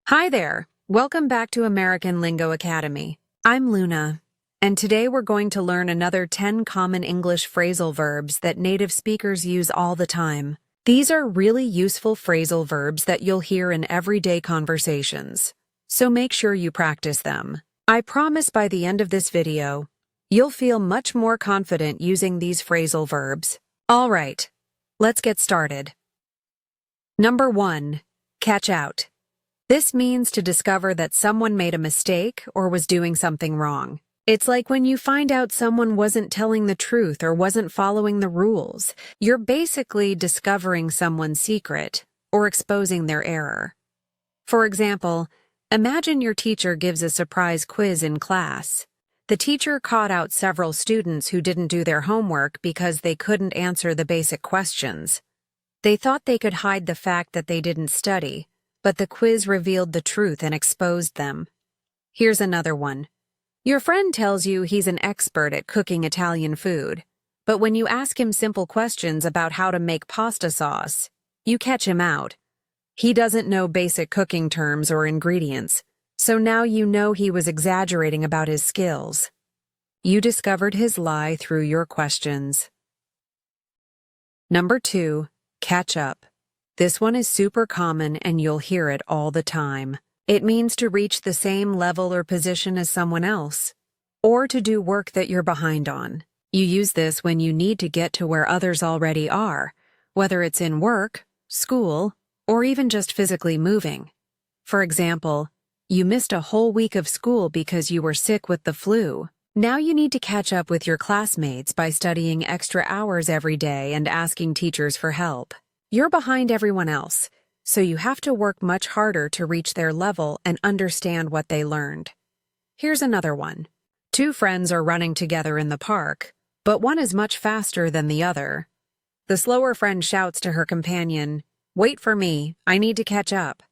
Hi there. Welcome back to American Lingo Academy. I'm Luna, and today we're going to learn another 10 common English phrasal verbs that native speakers use all the time. These are really useful phrasal verbs that you'll hear in everyday conversations, so make sure you practice them. I promise by the end of this video, you'll feel much more confident using these phrasal verbs. All right, let's get started. Number 1, catch out. This means to discover that someone made a mistake or was doing something wrong. It's like when you find out someone wasn't telling the truth or wasn't following the rules. You're basically discovering someone's secret or exposing their error. For example, imagine your teacher gives a surprise quiz in class. The teacher caught out several students who didn't do their homework because they couldn't answer the basic questions. They thought they could hide the fact that they didn't study, but the quiz revealed the truth and exposed them. Here's another one. Your friend tells you he's an expert at cooking Italian food, but when you ask him simple questions about how to make pasta sauce, you catch him out. He doesn't know basic cooking terms or ingredients, so now you know he was exaggerating about his skills. You discovered his lie through your questions. Number 2, catch up. This one is super common and you'll hear it all the time. It means to reach the same level or position as someone else, or to do work that you're behind on. You use this when you need to get to where others already are, whether it's in work, school, or even just physically moving. For example, you missed a whole week of school because you were sick with the flu. Now you need to catch up with your classmates by studying extra hours every day and asking teachers for help. You're behind everyone else, so you have to work much harder to reach their level and understand what they learned. Here's another one. 2 friends are running together in the park, but one is much faster than the other. The slower friend shouts to her companion, "Wait for me, I need to catch up."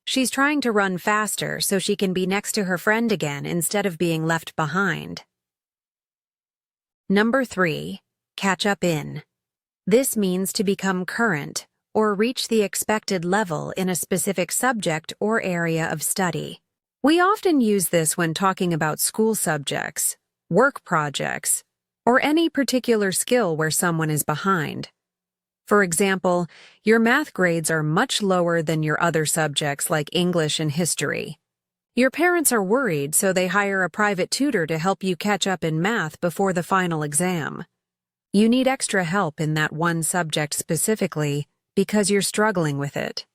She's trying to run faster so she can be next to her friend again instead of being left behind. Number 3, catch up in. This means to become current or reach the expected level in a specific subject or area of study. We often use this when talking about school subjects, work projects, or any particular skill where someone is behind. For example, your math grades are much lower than your other subjects like English and history. Your parents are worried, so they hire a private tutor to help you catch up in math before the final exam. You need extra help in that one subject specifically because you're struggling with it.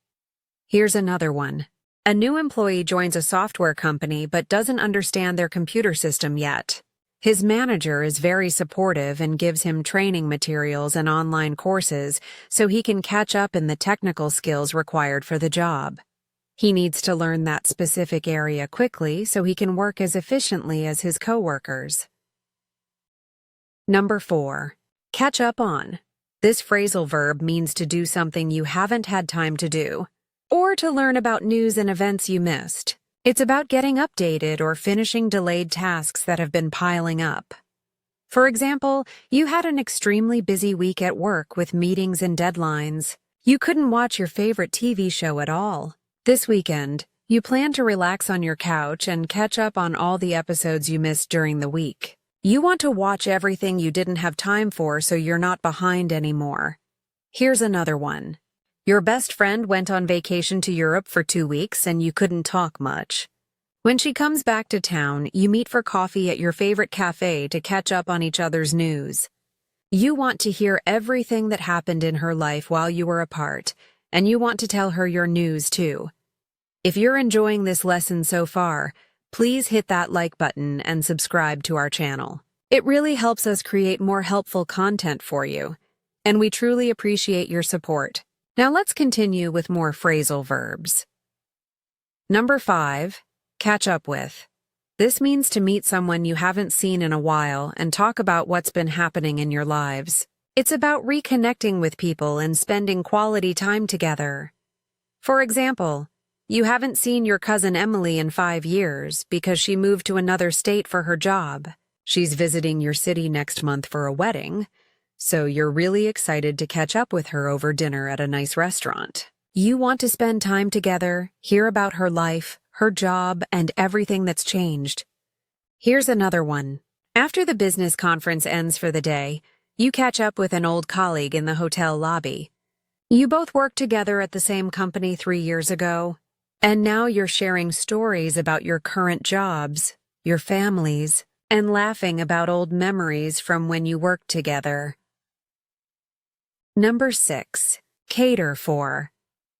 Here's another one. A new employee joins a software company but doesn't understand their computer system yet. His manager is very supportive and gives him training materials and online courses so he can catch up in the technical skills required for the job. He needs to learn that specific area quickly so he can work as efficiently as his coworkers. Number 4. Catch up on. This phrasal verb means to do something you haven't had time to do, or to learn about news and events you missed. It's about getting updated or finishing delayed tasks that have been piling up. For example, you had an extremely busy week at work with meetings and deadlines. You couldn't watch your favorite TV show at all. This weekend, you plan to relax on your couch and catch up on all the episodes you missed during the week. You want to watch everything you didn't have time for so you're not behind anymore. Here's another one. Your best friend went on vacation to Europe for 2 weeks and you couldn't talk much. When she comes back to town, you meet for coffee at your favorite cafe to catch up on each other's news. You want to hear everything that happened in her life while you were apart, and you want to tell her your news too. If you're enjoying this lesson so far, please hit that like button and subscribe to our channel. It really helps us create more helpful content for you, and we truly appreciate your support. Now let's continue with more phrasal verbs. Number 5, catch up with. This means to meet someone you haven't seen in a while and talk about what's been happening in your lives. It's about reconnecting with people and spending quality time together. For example, you haven't seen your cousin Emily in 5 years because she moved to another state for her job. She's visiting your city next month for a wedding, so you're really excited to catch up with her over dinner at a nice restaurant. You want to spend time together, hear about her life, her job, and everything that's changed. Here's another one. After the business conference ends for the day, you catch up with an old colleague in the hotel lobby. You both worked together at the same company 3 years ago, and now you're sharing stories about your current jobs, your families, and laughing about old memories from when you worked together. Number 6. Cater for.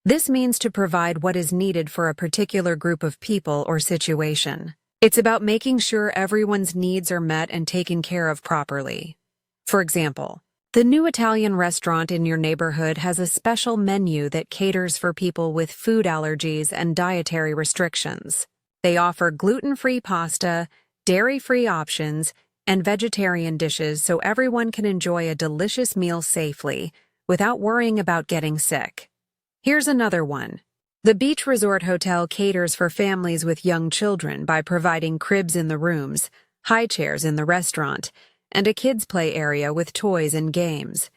This means to provide what is needed for a particular group of people or situation. It's about making sure everyone's needs are met and taken care of properly. For example, the new Italian restaurant in your neighborhood has a special menu that caters for people with food allergies and dietary restrictions. They offer gluten-free pasta, dairy-free options, and vegetarian dishes so everyone can enjoy a delicious meal safely without worrying about getting sick. Here's another one. The beach resort hotel caters for families with young children by providing cribs in the rooms, high chairs in the restaurant, and a kids' play area with toys and games.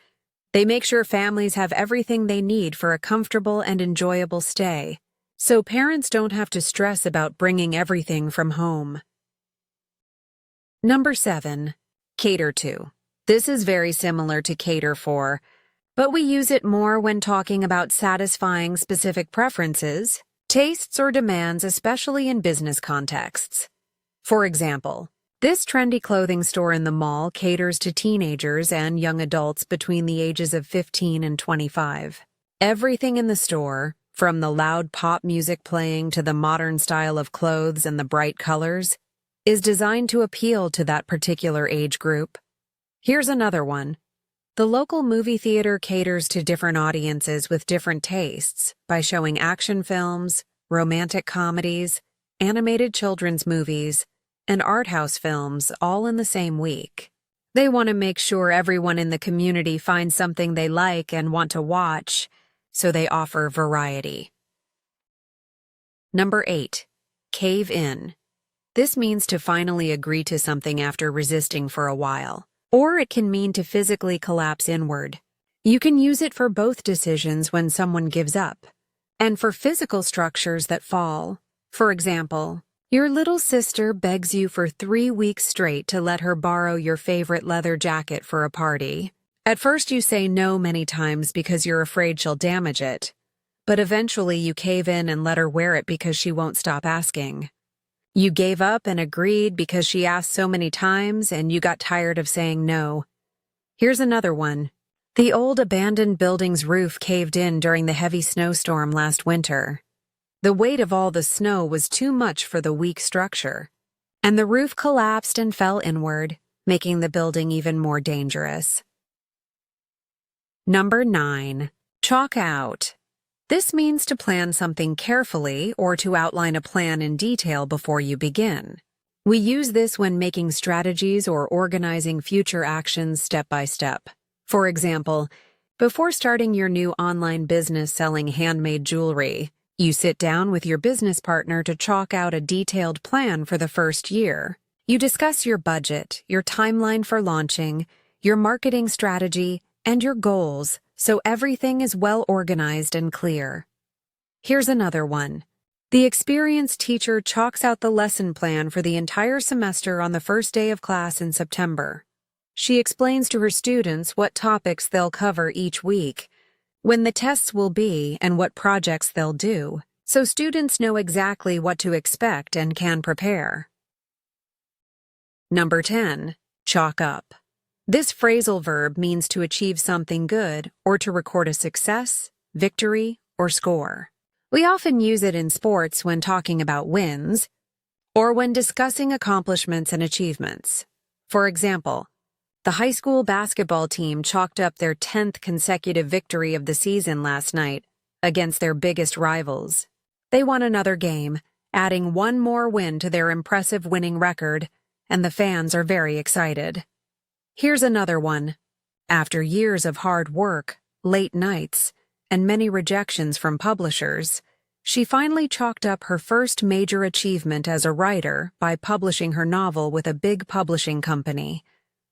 They make sure families have everything they need for a comfortable and enjoyable stay, so parents don't have to stress about bringing everything from home. Number 7. Cater to. This is very similar to cater for, but we use it more when talking about satisfying specific preferences, tastes, or demands, especially in business contexts. For example, this trendy clothing store in the mall caters to teenagers and young adults between the ages of 15 and 25. Everything in the store, from the loud pop music playing to the modern style of clothes and the bright colors, is designed to appeal to that particular age group. Here's another one. The local movie theater caters to different audiences with different tastes by showing action films, romantic comedies, animated children's movies, and art house films all in the same week. They want to make sure everyone in the community finds something they like and want to watch, so they offer variety. Number 8. Cave in. This means to finally agree to something after resisting for a while. Or it can mean to physically collapse inward. You can use it for both decisions when someone gives up, and for physical structures that fall. For example, your little sister begs you for 3 weeks straight to let her borrow your favorite leather jacket for a party. At first you say no many times because you're afraid she'll damage it, but eventually you cave in and let her wear it because she won't stop asking. You gave up and agreed because she asked so many times and you got tired of saying no. Here's another one. The old abandoned building's roof caved in during the heavy snowstorm last winter. The weight of all the snow was too much for the weak structure, and the roof collapsed and fell inward, making the building even more dangerous. Number 9. Chalk out. This means to plan something carefully or to outline a plan in detail before you begin. We use this when making strategies or organizing future actions step by step. For example, before starting your new online business selling handmade jewelry, you sit down with your business partner to chalk out a detailed plan for the first year. You discuss your budget, your timeline for launching, your marketing strategy, and your goals, so everything is well organized and clear. Here's another one. The experienced teacher chalks out the lesson plan for the entire semester on the first day of class in September. She explains to her students what topics they'll cover each week, when the tests will be, and what projects they'll do, so students know exactly what to expect and can prepare. Number 10. Chalk up. This phrasal verb means to achieve something good or to record a success, victory, or score. We often use it in sports when talking about wins or when discussing accomplishments and achievements. For example, the high school basketball team chalked up their 10th consecutive victory of the season last night against their biggest rivals. They won another game, adding one more win to their impressive winning record, and the fans are very excited. Here's another one. After years of hard work, late nights, and many rejections from publishers, she finally chalked up her first major achievement as a writer by publishing her novel with a big publishing company.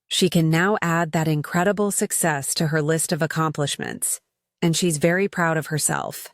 She can now add that incredible success to her list of accomplishments, and she's very proud of herself.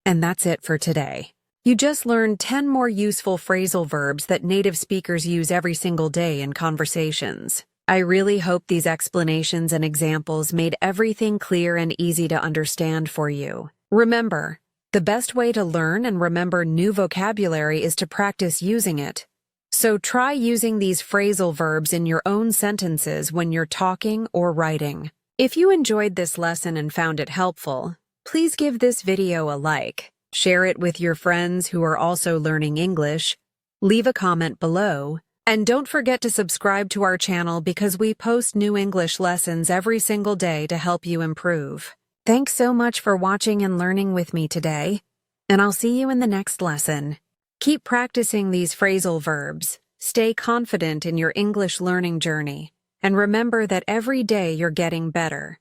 And that's it for today. You just learned 10 more useful phrasal verbs that native speakers use every single day in conversations. I really hope these explanations and examples made everything clear and easy to understand for you. Remember, the best way to learn and remember new vocabulary is to practice using it. So try using these phrasal verbs in your own sentences when you're talking or writing. If you enjoyed this lesson and found it helpful, please give this video a like, share it with your friends who are also learning English, leave a comment below, and don't forget to subscribe to our channel because we post new English lessons every single day to help you improve. Thanks so much for watching and learning with me today, and I'll see you in the next lesson. Keep practicing these phrasal verbs, stay confident in your English learning journey, and remember that every day you're getting better.